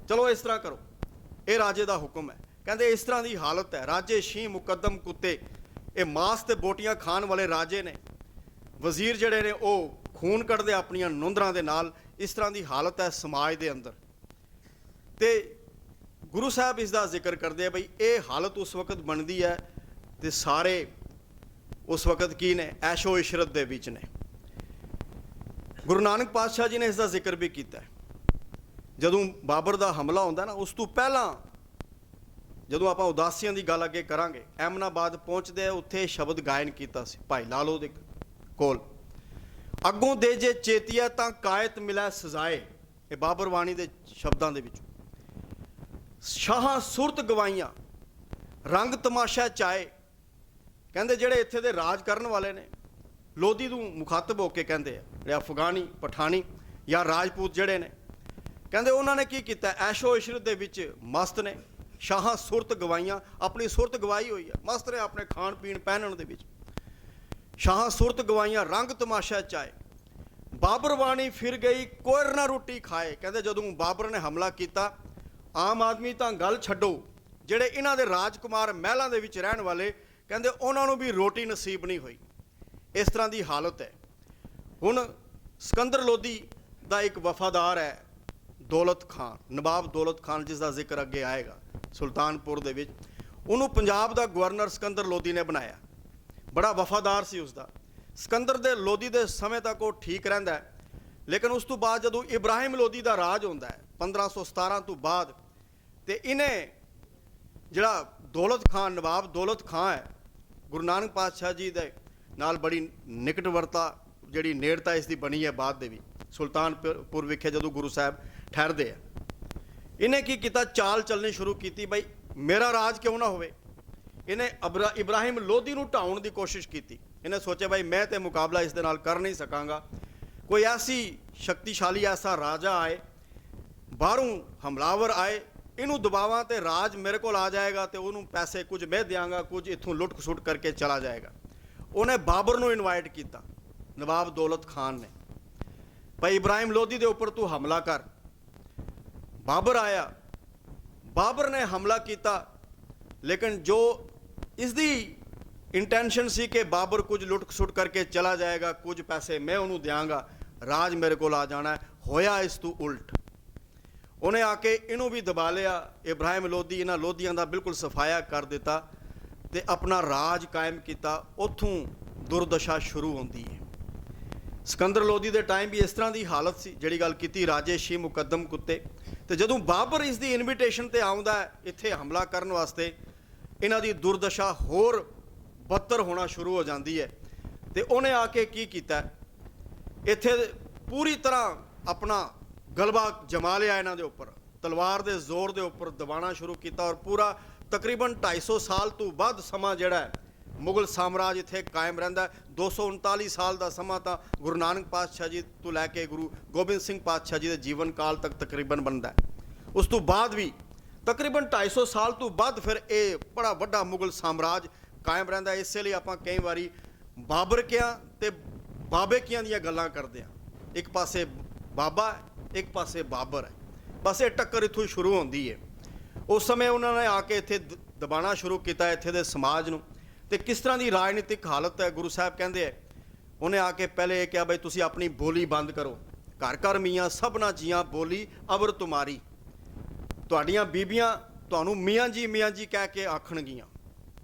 ਚਲੋ ਇਸ ਤਰ੍ਹਾਂ ਕਰੋ। ਇਹ ਰਾਜੇ ਦਾ ਹੁਕਮ ਹੈ। ਕਹਿੰਦੇ ਇਸ ਤਰ੍ਹਾਂ ਦੀ ਹਾਲਤ ਹੈ। ਰਾਜੇ ਸ਼ੀਂ ਮੁਕੱਦਮ ਕੁੱਤੇ, ਇਹ ਮਾਸ ਤੇ ਬੋਟੀਆਂ ਖਾਣ ਵਾਲੇ ਰਾਜੇ ਨੇ। ਵਜ਼ੀਰ ਜਿਹੜੇ ਨੇ ਉਹ ਖੂਨ ਕੱਢਦੇ ਆਪਣੀਆਂ ਨੂੰਦਰਾਂ ਦੇ ਨਾਲ। ਇਸ ਤਰ੍ਹਾਂ ਦੀ ਹਾਲਤ ਹੈ ਸਮਾਜ ਦੇ ਅੰਦਰ। ਤੇ ਗੁਰੂ ਸਾਹਿਬ ਇਸ ਦਾ ਜ਼ਿਕਰ ਕਰਦੇ ਆ ਬਈ ਇਹ ਹਾਲਤ ਉਸ ਵਕਤ ਬਣਦੀ ਹੈ ਤੇ ਸਾਰੇ ਉਸ ਵਕਤ ਕੀ ਨੇ? ਐਸ਼ੋ ਇਸ਼ਰਤ ਦੇ ਵਿੱਚ ਨੇ। ਗੁਰੂ ਨਾਨਕ ਪਾਤਸ਼ਾਹ ਜੀ ਨੇ ਇਸ ਦਾ ਜ਼ਿਕਰ ਵੀ ਕੀਤਾ। ਜਦੋਂ ਬਾਬਰ ਦਾ ਹਮਲਾ ਹੁੰਦਾ ਨਾ, ਉਸ ਤੋਂ ਪਹਿਲਾਂ ਜਦੋਂ ਆਪਾਂ ਉਦਾਸੀਆਂ ਦੀ ਗੱਲ ਅੱਗੇ ਕਰਾਂਗੇ, ਐਮਨਾਬਾਦ ਪਹੁੰਚਦੇ ਆ, ਉੱਥੇ ਸ਼ਬਦ ਗਾਇਨ ਕੀਤਾ ਸੀ ਭਾਈ ਲਾਲੋ ਦੇ ਕੋਲ। ਅੱਗੋਂ ਦੇ ਜੇ ਚੇਤੀਆ ਤਾਂ ਕਾਇਤ ਮਿਲੈ ਸਜ਼ਾਏ। ਇਹ ਬਾਬਰ ਬਾਣੀ ਦੇ ਸ਼ਬਦਾਂ ਦੇ ਵਿੱਚ। ਸ਼ਾਹਾਂ ਸੁਰਤ ਗਵਾਈਆਂ ਰੰਗ ਤਮਾਸ਼ਾ ਚਾਏ। ਕਹਿੰਦੇ ਜਿਹੜੇ ਇੱਥੇ ਦੇ ਰਾਜ ਕਰਨ ਵਾਲੇ ਨੇ, ਲੋਧੀ ਨੂੰ ਮੁਖਾਤਬ ਹੋ ਕੇ ਕਹਿੰਦੇ ਆ ਜਿਹੜੇ ਅਫਗਾਨੀ ਪਠਾਨੀ ਜਾਂ ਰਾਜਪੂਤ ਜਿਹੜੇ ਨੇ, ਕਹਿੰਦੇ ਉਹਨਾਂ ਨੇ ਕੀ ਕੀਤਾ, ਐਸ਼ੋ ਇਸ਼ਰਤ ਦੇ ਵਿੱਚ ਮਸਤ ਨੇ, ਸ਼ਾਹਾਂ ਸੁਰਤ ਗਵਾਈਆਂ, ਆਪਣੀ ਸੁਰਤ ਗਵਾਈ ਹੋਈ ਹੈ, ਮਸਤ ਨੇ ਆਪਣੇ ਖਾਣ ਪੀਣ ਪਹਿਨਣ ਦੇ ਵਿੱਚ, ਸ਼ਾਹਾਂ ਸੁਰਤ ਗਵਾਈਆਂ, ਰੰਗ ਤਮਾਸ਼ਾ ਚਾਏ, ਬਾਬਰ ਬਾਣੀ ਫਿਰ ਗਈ ਕੋਇਰ ਨਾ ਰੋਟੀ ਖਾਏ। ਕਹਿੰਦੇ ਜਦੋਂ ਬਾਬਰ ਨੇ ਹਮਲਾ ਕੀਤਾ, ਆਮ ਆਦਮੀ ਤਾਂ ਗੱਲ ਛੱਡੋ, ਜਿਹੜੇ ਇਹਨਾਂ ਦੇ ਰਾਜਕੁਮਾਰ ਮਹਿਲਾਂ ਦੇ ਵਿੱਚ ਰਹਿਣ ਵਾਲੇ, ਕਹਿੰਦੇ ਉਹਨਾਂ ਨੂੰ ਵੀ ਰੋਟੀ ਨਸੀਬ ਨਹੀਂ ਹੋਈ। ਇਸ ਤਰ੍ਹਾਂ ਦੀ ਹਾਲਤ ਹੈ। ਹੁਣ ਸਿਕੰਦਰ ਲੋਧੀ ਦਾ ਇੱਕ ਵਫਾਦਾਰ ਹੈ ਦੌਲਤ ਖਾਨ, ਨਵਾਬ ਦੌਲਤ ਖਾਨ, ਜਿਸ ਦਾ ਜ਼ਿਕਰ ਅੱਗੇ ਆਏਗਾ, ਸੁਲਤਾਨਪੁਰ ਦੇ ਵਿੱਚ। ਉਹਨੂੰ ਪੰਜਾਬ ਦਾ ਗਵਰਨਰ ਸਿਕੰਦਰ ਲੋਧੀ ਨੇ ਬਣਾਇਆ, ਬੜਾ ਵਫਾਦਾਰ ਸੀ ਉਸਦਾ। ਸਿਕੰਦਰ ਦੇ ਲੋਧੀ ਦੇ ਸਮੇਂ ਤੱਕ ਉਹ ਠੀਕ ਰਹਿੰਦਾ ਹੈ, ਲੇਕਿਨ ਉਸ ਤੋਂ ਬਾਅਦ ਜਦੋਂ ਇਬਰਾਹਿਮ ਲੋਧੀ ਦਾ ਰਾਜ ਹੁੰਦਾ ਹੈ 1517 ਤੋਂ ਬਾਅਦ, ਤੇ ਇਹਨੇ ਜਿਹੜਾ ਦੌਲਤ ਖਾਨ, ਨਵਾਬ ਦੌਲਤ ਖਾਨ ਹੈ, ਗੁਰੂ ਨਾਨਕ ਪਾਤਸ਼ਾਹ ਜੀ ਦੇ ਨਾਲ ਬੜੀ ਨਿਕਟਵਰਤਾ, ਜਿਹੜੀ ਨੇੜਤਾ ਇਸ ਦੀ ਬਣੀ ਹੈ ਬਾਅਦ ਦੇ ਵੀ, ਸੁਲਤਾਨਪੁਰ ਵਿਖੇ ਜਦੋਂ ਗੁਰੂ ਸਾਹਿਬ ਠਹਿਰਦੇ ਆ। ਇਹਨੇ ਕੀ ਕੀਤਾ, ਚਾਲ ਚੱਲਣੀ ਸ਼ੁਰੂ ਕੀਤੀ, ਬਈ ਮੇਰਾ ਰਾਜ ਕਿਉਂ ਨਾ ਹੋਵੇ। ਇਹਨੇ ਇਬਰਾਹਿਮ ਲੋਧੀ ਨੂੰ ਢਾਉਣ ਦੀ ਕੋਸ਼ਿਸ਼ ਕੀਤੀ। ਇਹਨੇ ਸੋਚਿਆ ਭਾਈ ਮੈਂ ਤੇ ਮੁਕਾਬਲਾ ਇਸ ਦੇ ਨਾਲ ਕਰ ਨਹੀਂ ਸਕਾਂਗਾ, ਕੋਈ ਐਸੀ ਸ਼ਕਤੀਸ਼ਾਲੀ ਐਸਾ ਰਾਜਾ ਆਏ, ਬਾਹਰੋਂ ਹਮਲਾਵਰ ਆਏ, ਇਹਨੂੰ ਦਬਾਵਾਂ ਤੇ ਰਾਜ ਮੇਰੇ ਕੋਲ ਆ ਜਾਏਗਾ, ਤੇ ਉਹਨੂੰ ਪੈਸੇ ਕੁਝ ਮੈਂ ਦਿਆਂਗਾ, ਕੁਝ ਇੱਥੋਂ ਲੁੱਟ ਖਸੁੱਟ ਕਰਕੇ ਚਲਾ ਜਾਏਗਾ। ਉਹਨੇ ਬਾਬਰ ਨੂੰ ਇਨਵਾਈਟ ਕੀਤਾ, ਨਵਾਬ ਦੌਲਤ ਖਾਨ ਨੇ, ਭਾਈ ਇਬਰਾਹਿਮ ਲੋਧੀ ਦੇ ਉੱਪਰ ਤੂੰ ਹਮਲਾ ਕਰ। ਬਾਬਰ ਆਇਆ, ਬਾਬਰ ਨੇ ਹਮਲਾ ਕੀਤਾ, ਲੇਕਿਨ ਜੋ ਇਸ ਦੀ ਇੰਟੈਂਸ਼ਨ ਸੀ ਕਿ ਬਾਬਰ ਕੁਝ ਲੁੱਟ ਖਸੁੱਟ ਕਰਕੇ ਚਲਾ ਜਾਏਗਾ, ਕੁਝ ਪੈਸੇ ਮੈਂ ਉਹਨੂੰ ਦਿਆਂਗਾ, ਰਾਜ ਮੇਰੇ ਕੋਲ ਆ ਜਾਣਾ ਹੈ, ਹੋਇਆ ਇਸ ਤੋਂ ਉਲਟ। ਉਹਨੇ ਆ ਕੇ ਇਹਨੂੰ ਵੀ ਦਬਾ ਲਿਆ। ਇਬਰਾਹਿਮ ਲੋਧੀ ਇਹਨਾਂ ਲੋਧੀਆਂ ਦਾ ਬਿਲਕੁਲ ਸਫਾਇਆ ਕਰ ਦਿੱਤਾ ਤੇ ਆਪਣਾ ਰਾਜ ਕਾਇਮ ਕੀਤਾ। ਉੱਥੋਂ ਦੁਰਦਸ਼ਾ ਸ਼ੁਰੂ ਹੁੰਦੀ ਹੈ। ਸਿਕੰਦਰ ਲੋਧੀ ਦੇ ਟਾਈਮ ਵੀ ਇਸ ਤਰ੍ਹਾਂ ਦੀ ਹਾਲਤ ਸੀ, ਜਿਹੜੀ ਗੱਲ ਕੀਤੀ ਰਾਜੇਸ਼ੀ ਮੁਕੱਦਮ ਕੁੱਤੇ। ਤੇ ਜਦੋਂ ਬਾਬਰ ਇਸ ਦੀ ਇਨਵੀਟੇਸ਼ਨ ਤੇ ਆਉਂਦਾ ਹੈ ਇੱਥੇ ਹਮਲਾ ਕਰਨ ਵਾਸਤੇ, ਇਹਨਾਂ ਦੀ ਦੁਰਦਸ਼ਾ ਹੋਰ ਬੱਤਰ ਹੋਣਾ ਸ਼ੁਰੂ ਹੋ ਜਾਂਦੀ ਹੈ। ਤੇ ਉਹਨੇ ਆ ਕੇ ਕੀ ਕੀਤਾ, ਇੱਥੇ ਪੂਰੀ ਤਰ੍ਹਾਂ ਆਪਣਾ ਗਲਬਾ ਜਮਾ ਲਿਆ ਇਹਨਾਂ ਦੇ ਉੱਪਰ, ਤਲਵਾਰ ਦੇ ਜ਼ੋਰ ਦੇ ਉੱਪਰ ਦਬਾਉਣਾ ਸ਼ੁਰੂ ਕੀਤਾ। ਔਰ ਪੂਰਾ ਤਕਰੀਬਨ 250 ਸਾਲ ਤੋਂ ਵੱਧ ਸਮਾਂ ਜਿਹੜਾ ਹੈ ਮੁਗਲ ਸਾਮਰਾਜ ਇੱਥੇ ਕਾਇਮ ਰਹਿੰਦਾ। 239 ਸਾਲ ਦਾ ਸਮਾਂ ਤਾਂ ਗੁਰੂ ਨਾਨਕ ਪਾਤਸ਼ਾਹ ਜੀ ਤੋਂ ਲੈ ਕੇ ਗੁਰੂ ਗੋਬਿੰਦ ਸਿੰਘ ਪਾਤਸ਼ਾਹ ਜੀ ਦੇ ਜੀਵਨ ਕਾਲ ਤੱਕ ਤਕਰੀਬਨ ਬਣਦਾ। ਉਸ ਤੋਂ ਬਾਅਦ ਵੀ ਤਕਰੀਬਨ 250 ਸਾਲ ਤੋਂ ਬਾਅਦ ਫਿਰ ਇਹ ਬੜਾ ਵੱਡਾ ਮੁਗਲ ਸਾਮਰਾਜ ਕਾਇਮ ਰਹਿੰਦਾ। ਇਸੇ ਲਈ ਆਪਾਂ ਕਈ ਵਾਰੀ ਬਾਬਰ ਕਿਆਂ ਤੇ ਬਾਬੇ ਕਿਆਂ ਦੀਆਂ ਗੱਲਾਂ ਕਰਦੇ ਹਾਂ। ਇੱਕ ਪਾਸੇ ਬਾਬਾ, ਇੱਕ ਪਾਸੇ ਬਾਬਰ ਹੈ, ਬਸ ਇਹ ਟੱਕਰ ਇੱਥੋਂ ਹੀ ਸ਼ੁਰੂ ਹੁੰਦੀ ਹੈ। ਉਸ ਸਮੇਂ ਉਹਨਾਂ ਨੇ ਆ ਕੇ ਇੱਥੇ ਦਬਾਉਣਾ ਸ਼ੁਰੂ ਕੀਤਾ ਇੱਥੇ ਦੇ ਸਮਾਜ ਨੂੰ। ਤੇ ਕਿਸ ਤਰ੍ਹਾਂ ਦੀ ਰਾਜਨੀਤਿਕ ਹਾਲਤ ਹੈ, ਗੁਰੂ ਸਾਹਿਬ ਕਹਿੰਦੇ ਹੈ, ਉਹਨੇ ਆ ਕੇ ਪਹਿਲੇ ਇਹ ਕਿਹਾ ਬਈ ਤੁਸੀਂ ਆਪਣੀ ਬੋਲੀ ਬੰਦ ਕਰੋ, ਘਰ ਘਰ ਮੀਆਂ ਸਭਨਾ ਜੀਆਂ ਬੋਲੀ ਅਬਰ ਤੁਮਾਰੀ। ਤੁਹਾਡੀਆਂ ਬੀਬੀਆਂ ਤੁਹਾਨੂੰ ਮੀਆਂ ਜੀ ਕਹਿ ਕੇ ਆਖਣਗੀਆਂ,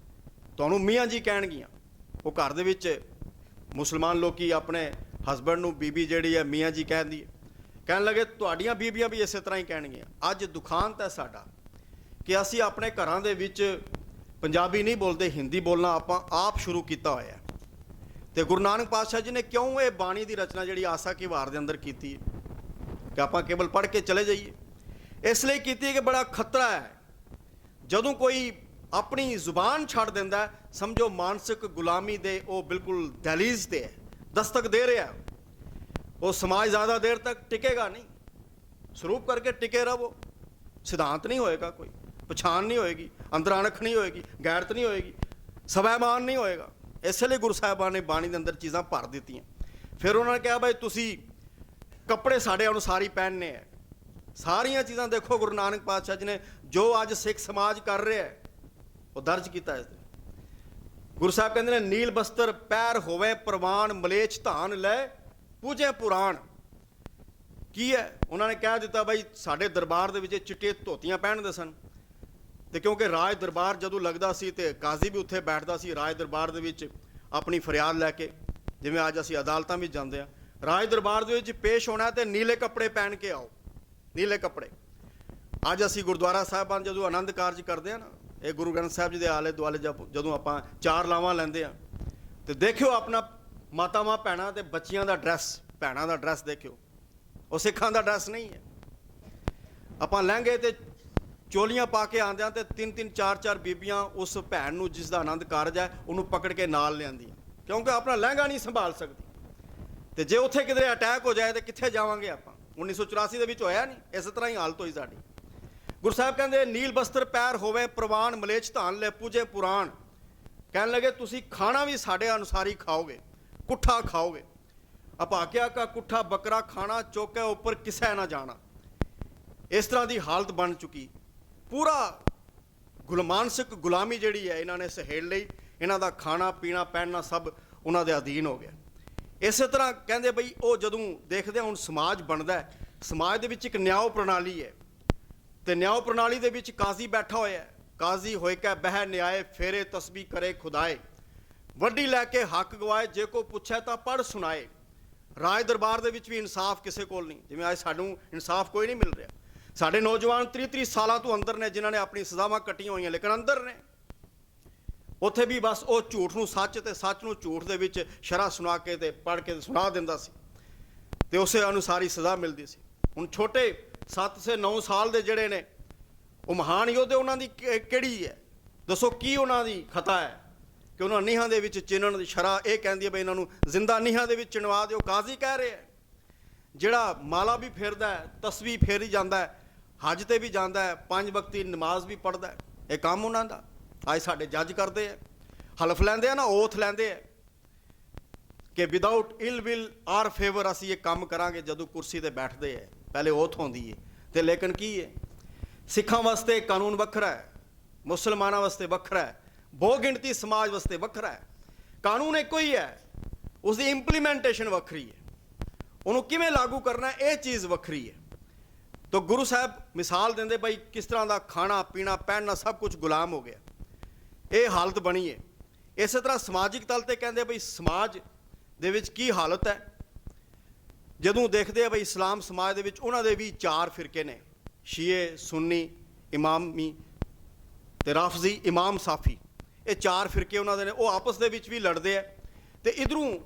ਤੁਹਾਨੂੰ ਮੀਆਂ ਜੀ ਕਹਿਣਗੀਆਂ। ਉਹ ਘਰ ਦੇ ਵਿੱਚ ਮੁਸਲਮਾਨ ਲੋਕੀ ਆਪਣੇ ਹਸਬੈਂਡ ਨੂੰ ਬੀਬੀ ਜਿਹੜੀ ਹੈ ਮੀਆਂ ਜੀ ਕਹਿੰਦੀ ਹੈ। ਕਹਿਣ ਲੱਗੇ ਤੁਹਾਡੀਆਂ ਬੀਬੀਆਂ ਵੀ ਇਸੇ ਤਰ੍ਹਾਂ ਹੀ ਕਹਿਣਗੀਆਂ। ਅੱਜ ਦੁਖਾਂਤ ਹੈ ਸਾਡਾ ਕਿ ਅਸੀਂ ਆਪਣੇ ਘਰਾਂ ਦੇ ਵਿੱਚ ਪੰਜਾਬੀ ਨਹੀਂ ਬੋਲਦੇ, ਹਿੰਦੀ ਬੋਲਣਾ ਆਪਾਂ ਆਪ ਸ਼ੁਰੂ ਕੀਤਾ ਹੋਇਆ। ਤੇ ਗੁਰੂ ਨਾਨਕ ਪਾਤਸ਼ਾਹ ਜੀ ਨੇ ਕਿਉਂ ਇਹ ਬਾਣੀ ਦੀ ਰਚਨਾ ਜਿਹੜੀ ਆਸਾ ਕੀ ਵਾਰ ਦੇ ਅੰਦਰ ਕੀਤੀ ਹੈ ਕਿ ਆਪਾਂ ਕੇਵਲ ਪੜ੍ਹ ਕੇ ਚਲੇ ਜਾਈਏ? ਇਸ ਲਈ ਕੀਤੀ ਕਿ ਬੜਾ ਖਤਰਾ ਹੈ ਜਦੋਂ ਕੋਈ ਆਪਣੀ ਜ਼ੁਬਾਨ ਛੱਡ ਦਿੰਦਾ, ਸਮਝੋ ਮਾਨਸਿਕ ਗੁਲਾਮੀ ਦੇ ਉਹ ਬਿਲਕੁਲ ਦਹਲੀਜ਼ ਤੇ ਹੈ, ਦਸਤਕ ਦੇ ਰਿਹਾ। ਉਹ ਸਮਾਜ ਜ਼ਿਆਦਾ ਦੇਰ ਤੱਕ ਟਿਕੇਗਾ ਨਹੀਂ। ਸਰੂਪ ਕਰਕੇ ਟਿਕੇ ਰਹੋ, ਸਿਧਾਂਤ ਨਹੀਂ ਹੋਏਗਾ, ਕੋਈ ਪਛਾਣ ਨਹੀਂ ਹੋਏਗੀ, ਅੰਦਰ ਅਣਖ ਨਹੀਂ ਹੋਏਗੀ, ਗੈਰਤ ਨਹੀਂ ਹੋਏਗੀ, ਸਵੈਮਾਨ ਨਹੀਂ ਹੋਏਗਾ। ਇਸੇ ਲਈ ਗੁਰੂ ਸਾਹਿਬਾਨ ਨੇ ਬਾਣੀ ਦੇ ਅੰਦਰ ਚੀਜ਼ਾਂ ਭਰ ਦਿੱਤੀਆਂ। ਫਿਰ ਉਹਨਾਂ ਨੇ ਕਿਹਾ ਭਾਈ ਤੁਸੀਂ ਕੱਪੜੇ ਸਾਡੇ ਅਨੁਸਾਰ ਹੀ ਪਹਿਨਨੇ ਹੈ। ਸਾਰੀਆਂ ਚੀਜ਼ਾਂ ਦੇਖੋ ਗੁਰੂ ਨਾਨਕ ਪਾਤਸ਼ਾਹ ਜੀ ਨੇ ਜੋ ਅੱਜ ਸਿੱਖ ਸਮਾਜ ਕਰ ਰਿਹਾ ਹੈ ਉਹ ਦਰਜ ਕੀਤਾ ਇਸ ਦੇ। ਗੁਰੂ ਸਾਹਿਬ ਕਹਿੰਦੇ ਨੇ ਨੀਲ ਬਸਤਰ ਪੈਰ ਹੋਵੇ ਪ੍ਰਵਾਨ, ਮਲੇਛ ਧਾਨ ਲੈ ਪੂਜੇ ਪੁਰਾਣ। ਕੀ ਹੈ? ਉਹਨਾਂ ਨੇ ਕਹਿ ਦਿੱਤਾ ਭਾਈ ਸਾਡੇ ਦਰਬਾਰ ਦੇ ਵਿੱਚ ਚਿੱਟੇ ਧੋਤੀਆਂ ਪਹਿਨਦੇ ਸਨ। ਤੇ ਕਿਉਂਕਿ ਰਾਜ ਦਰਬਾਰ ਜਦੋਂ ਲੱਗਦਾ ਸੀ ਤੇ ਕਾਜ਼ੀ ਵੀ ਉੱਥੇ ਬੈਠਦਾ ਸੀ ਰਾਜ ਦਰਬਾਰ ਦੇ ਵਿੱਚ ਆਪਣੀ ਫਰਿਆਦ ਲੈ ਕੇ, ਜਿਵੇਂ ਅੱਜ ਅਸੀਂ ਅਦਾਲਤਾਂ ਵਿੱਚ ਜਾਂਦੇ ਹਾਂ। ਰਾਜ ਦਰਬਾਰ ਦੇ ਵਿੱਚ ਪੇਸ਼ ਹੋਣਾ ਤੇ ਨੀਲੇ ਕੱਪੜੇ ਪਹਿਨ ਕੇ ਆਓ, ਨੀਲੇ ਕੱਪੜੇ। ਅੱਜ ਅਸੀਂ ਗੁਰਦੁਆਰਾ ਸਾਹਿਬਾਨ ਜਦੋਂ ਆਨੰਦ ਕਾਰਜ ਕਰਦੇ ਹਾਂ ਨਾ, ਇਹ ਗੁਰੂ ਗ੍ਰੰਥ ਸਾਹਿਬ ਜੀ ਦੇ ਆਲੇ ਦੁਆਲੇ ਜਦੋਂ ਆਪਾਂ 4 ਲਾਵਾਂ ਲੈਂਦੇ ਹਾਂ ਤੇ ਦੇਖਿਓ ਆਪਣਾ ਮਾਤਾਵਾਂ ਭੈਣਾਂ ਤੇ ਬੱਚੀਆਂ ਦਾ ਡਰੈਸ, ਭੈਣਾਂ ਦਾ ਡਰੈਸ ਦੇਖਿਓ, ਉਹ ਸਿੱਖਾਂ ਦਾ ਡਰੈਸ ਨਹੀਂ ਹੈ। ਆਪਾਂ ਲਹਿੰਗੇ ਤੇ ਚੋਲੀਆਂ ਪਾ ਕੇ ਆਉਂਦੇ ਹਾਂ ਤੇ 3-3 4-4 ਬੀਬੀਆਂ ਉਸ ਭੈਣ ਨੂੰ ਜਿਸ ਦਾ ਆਨੰਦ ਕਾਰਜ ਹੈ ਉਹਨੂੰ ਪਕੜ ਕੇ ਨਾਲ ਲਿਆਂਦੀਆਂ। ਕਿਉਂਕਿ ਆਪਣਾ ਲਹਿੰਗਾ ਨਹੀਂ ਸੰਭਾਲ ਸਕਦੀ। ਤੇ ਜੇ ਉੱਥੇ ਕਿਧਰੇ ਅਟੈਕ ਹੋ ਜਾਏ ਤੇ ਕਿੱਥੇ ਜਾਵਾਂਗੇ ਆਪਾਂ? 1984 ਦੇ ਵਿੱਚ ਹੋਇਆ ਨਹੀਂ, ਇਸੇ ਤਰ੍ਹਾਂ ਹੀ ਹਾਲਤ ਹੋਈ ਸਾਡੀ। ਗੁਰੂ ਸਾਹਿਬ ਕਹਿੰਦੇ ਨੀਲ ਬਸਤਰ ਪੈਰ ਹੋਵੇ ਪ੍ਰਵਾਨ, ਮਲੇਛ ਧਾਨ ਲੈ ਪੂਜੇ ਪੁਰਾਣ। ਕਹਿਣ ਲੱਗੇ ਤੁਸੀਂ ਖਾਣਾ ਵੀ ਸਾਡੇ ਅਨੁਸਾਰ ਹੀ ਖਾਓਗੇ, ਕੁੱਠਾ ਖਾਓਗੇ। ਅਭਾਗਿਆ ਕਾ ਕੁੱਠਾ ਬੱਕਰਾ ਖਾਣਾ, ਚੌਕੇ ਉੱਪਰ ਕਿਸੈ ਨਾ ਜਾਣਾ। ਇਸ ਤਰ੍ਹਾਂ ਦੀ ਹਾਲਤ ਬਣ ਚੁੱਕੀ। ਪੂਰਾ ਮਾਨਸਿਕ ਗੁਲਾਮੀ ਜਿਹੜੀ ਹੈ ਇਹਨਾਂ ਨੇ ਸਹੇੜ ਲਈ। ਇਹਨਾਂ ਦਾ ਖਾਣਾ ਪੀਣਾ ਪਹਿਨਣਾ ਸਭ ਉਹਨਾਂ ਦੇ ਅਧੀਨ ਹੋ ਗਿਆ। ਇਸੇ ਤਰ੍ਹਾਂ ਕਹਿੰਦੇ ਬਈ ਉਹ ਜਦੋਂ ਦੇਖਦੇ ਹੁਣ ਸਮਾਜ ਬਣਦਾ, ਸਮਾਜ ਦੇ ਵਿੱਚ ਇੱਕ ਨਿਆਂ ਪ੍ਰਣਾਲੀ ਹੈ ਤੇ ਨਿਆਂ ਪ੍ਰਣਾਲੀ ਦੇ ਵਿੱਚ ਕਾਜ਼ੀ ਬੈਠਾ ਹੋਇਆ ਹੈ। ਕਾਜ਼ੀ ਹੋਏ ਕੈ ਬਹਿ ਨਿਆਏ, ਫੇਰੇ ਤਸਬੀਹ ਕਰੇ ਖੁਦਾਏ। ਵੱਡੀ ਲੈ ਕੇ ਹੱਕ ਗਵਾਏ, ਜੇ ਕੋ ਪੁੱਛੇ ਤਾਂ ਪੜ੍ਹ ਸੁਣਾਏ। ਰਾਜ ਦਰਬਾਰ ਦੇ ਵਿੱਚ ਵੀ ਇਨਸਾਫ ਕਿਸੇ ਕੋਲ ਨਹੀਂ। ਜਿਵੇਂ ਅੱਜ ਸਾਨੂੰ ਇਨਸਾਫ ਕੋਈ ਨਹੀਂ ਮਿਲ ਰਿਹਾ। ਸਾਡੇ ਨੌਜਵਾਨ 30-30 ਸਾਲਾਂ ਤੋਂ ਅੰਦਰ ਨੇ, ਜਿਨ੍ਹਾਂ ਨੇ ਆਪਣੀ ਸਜ਼ਾਵਾਂ ਕੱਟੀਆਂ ਹੋਈਆਂ ਲੇਕਿਨ ਅੰਦਰ ਨੇ। ਉੱਥੇ ਵੀ ਬਸ ਉਹ ਝੂਠ ਨੂੰ ਸੱਚ ਤੇ ਸੱਚ ਨੂੰ ਝੂਠ ਦੇ ਵਿੱਚ ਸ਼ਰ੍ਹਾ ਸੁਣਾ ਕੇ ਤੇ ਪੜ੍ਹ ਕੇ ਸੁਣਾ ਦਿੰਦਾ ਸੀ ਤੇ ਉਸੇ ਅਨੁਸਾਰ ਹੀ ਸਜ਼ਾ ਮਿਲਦੀ ਸੀ। ਹੁਣ ਛੋਟੇ 7 ਸੇ 9 ਸਾਲ ਦੇ ਜਿਹੜੇ ਨੇ ਉਹ ਮਹਾਨ ਯੋਧੇ, ਉਹਨਾਂ ਦੀ ਕਿਹੜੀ ਹੈ? ਦੱਸੋ ਕੀ ਉਹਨਾਂ ਦੀ ਖਤਾ ਹੈ ਕਿ ਉਹਨਾਂ ਨੀਹਾਂ ਦੇ ਵਿੱਚ ਚਿਣਨ ਦੀ ਸ਼ਰ੍ਹਾ ਇਹ ਕਹਿੰਦੀ ਹੈ ਬਈ ਇਹਨਾਂ ਨੂੰ ਜ਼ਿੰਦਾ ਨੀਹਾਂ ਦੇ ਵਿੱਚ ਚਿਣਵਾ ਦਿਓ। ਕਾਜ਼ੀ ਕਹਿ ਰਿਹਾ ਜਿਹੜਾ ਮਾਲਾ ਵੀ ਫੇਰਦਾ ਹੈ, ਤਸਬੀਹ ਫੇਰੀ ਜਾਂਦਾ ਹੈ, ਹੱਜ ਤੇ ਵੀ ਜਾਂਦਾ ਹੈ, 5 ਵਕਤੀ ਨਮਾਜ਼ ਵੀ ਪੜ੍ਹਦਾ ਹੈ, ਇਹ ਕੰਮ ਉਹਨਾਂ ਦਾ। ਅੱਜ ਸਾਡੇ ਜੱਜ ਕਰਦੇ ਆ, ਹਲਫ ਲੈਂਦੇ ਆ ਨਾ, ਓਥ ਲੈਂਦੇ ਆ ਕਿ without ill will or favour ਅਸੀਂ ਇਹ ਕੰਮ ਕਰਾਂਗੇ। ਜਦੋਂ ਕੁਰਸੀ ਤੇ ਬੈਠਦੇ ਆ ਪਹਿਲੇ ਓਥ ਹੁੰਦੀ ਹੈ ਤੇ ਲੇਕਿਨ ਕੀ ਹੈ? ਸਿੱਖਾਂ ਵਾਸਤੇ ਕਾਨੂੰਨ ਵੱਖਰਾ ਹੈ, ਮੁਸਲਮਾਨਾਂ ਵਾਸਤੇ ਵੱਖਰਾ ਹੈ, ਬਹੁ ਗਿਣਤੀ ਸਮਾਜ ਵਾਸਤੇ ਵੱਖਰਾ ਹੈ। ਕਾਨੂੰਨ ਇੱਕੋ ਹੀ ਹੈ, ਉਸਦੀ ਇੰਪਲੀਮੈਂਟੇਸ਼ਨ ਵੱਖਰੀ ਹੈ, ਉਹਨੂੰ ਕਿਵੇਂ ਲਾਗੂ ਕਰਨਾ ਇਹ ਚੀਜ਼ ਵੱਖਰੀ ਹੈ। ਤਾਂ ਗੁਰੂ ਸਾਹਿਬ ਮਿਸਾਲ ਦਿੰਦੇ ਬਈ ਕਿਸ ਤਰ੍ਹਾਂ ਦਾ ਖਾਣਾ ਪੀਣਾ ਪਹਿਨਣਾ ਸਭ ਕੁਝ ਗੁਲਾਮ ਹੋ ਗਿਆ। ਇਹ ਹਾਲਤ ਬਣੀ ਹੈ। ਇਸੇ ਤਰ੍ਹਾਂ ਸਮਾਜਿਕ ਤਲ ਤੇ ਕਹਿੰਦੇ ਬਈ ਸਮਾਜ ਦੇ ਵਿੱਚ ਕੀ ਹਾਲਤ ਹੈ। ਜਦੋਂ ਦੇਖਦੇ ਆ ਬਈ ਇਸਲਾਮ ਸਮਾਜ ਦੇ ਵਿੱਚ ਉਹਨਾਂ ਦੇ ਵੀ 4 ਫਿਰਕੇ ਨੇ, ਸ਼ੀਏ, ਸੁੰਨੀ, ਇਮਾਮੀ ਤੇ ਰਾਫਜ਼ੀ, ਇਮਾਮ ਸਾਫੀ। ਇਹ 4 ਫਿਰਕੇ ਉਹਨਾਂ ਦੇ ਨੇ। ਉਹ ਆਪਸ ਦੇ ਵਿੱਚ ਵੀ ਲੜਦੇ ਆ ਤੇ ਇਧਰੋਂ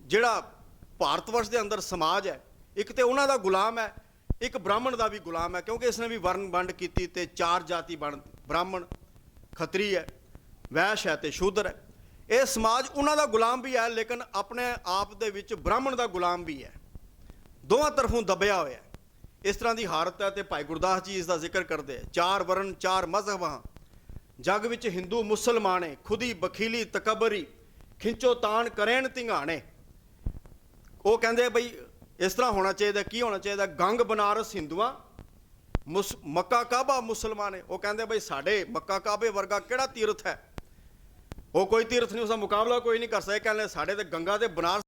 ਜਿਹੜਾ ਭਾਰਤ ਵਰਸ਼ ਦੇ ਅੰਦਰ ਸਮਾਜ ਹੈ, ਇੱਕ ਤੇ ਉਹਨਾਂ ਦਾ ਗੁਲਾਮ ਹੈ, ਇੱਕ ਬ੍ਰਾਹਮਣ ਦਾ ਵੀ ਗੁਲਾਮ ਹੈ, ਕਿਉਂਕਿ ਇਸਨੇ ਵੀ ਵਰਨ ਵੰਡ ਕੀਤੀ ਤੇ 4 ਜਾਤੀ ਬ੍ਰਾਹਮਣ, ਖੱਤਰੀ ਹੈ, ਵੈਸ਼ ਹੈ ਤੇ ਸ਼ੂਦਰ ਹੈ। ਇਹ ਸਮਾਜ ਉਹਨਾਂ ਦਾ ਗੁਲਾਮ ਵੀ ਹੈ ਲੇਕਿਨ ਆਪਣੇ ਆਪ ਦੇ ਵਿੱਚ ਬ੍ਰਾਹਮਣ ਦਾ ਗੁਲਾਮ ਵੀ ਹੈ। ਦੋਵਾਂ ਤਰਫੋਂ ਦਬਿਆ ਹੋਇਆ। ਇਸ ਤਰ੍ਹਾਂ ਦੀ ਹਾਲਤ ਹੈ ਤੇ ਭਾਈ ਗੁਰਦਾਸ ਜੀ ਇਸ ਦਾ ਜ਼ਿਕਰ ਕਰਦੇ ਆ। 4 ਵਰਨ 4 ਮਜ਼ਹਬ ਹਾਂ, ਜਗ ਵਿੱਚ ਹਿੰਦੂ ਮੁਸਲਮਾਨੇ, ਖੁਦੀ ਬਖੀਲੀ ਤਕਬਰੀ, ਖਿੰਚੋ ਤਾਣ ਕਰੇਣ ਧਿੰਗਾਣੇ। ਉਹ ਕਹਿੰਦੇ ਬਈ ਇਸ ਤਰ੍ਹਾਂ ਹੋਣਾ ਚਾਹੀਦਾ। ਕੀ ਹੋਣਾ ਚਾਹੀਦਾ? ਗੰਗ ਬਨਾਰਸ ਹਿੰਦੂਆਂ, ਮੱਕਾ ਕਾਬਾ ਮੁਸਲਮਾਨ ਹੈ। ਉਹ ਕਹਿੰਦੇ ਬਈ ਸਾਡੇ ਮੱਕਾ ਕਾਬੇ ਵਰਗਾ ਕਿਹੜਾ ਤੀਰਥ ਹੈ? ਉਹ ਕੋਈ ਤੀਰਥ ਨਹੀਂ, ਉਸਦਾ ਮੁਕਾਬਲਾ ਕੋਈ ਨਹੀਂ ਕਰ ਸਕਦਾ। ਕਹਿੰਦੇ ਸਾਡੇ ਤੇ ਗੰਗਾ ਤੇ ਬਨਾਰਸ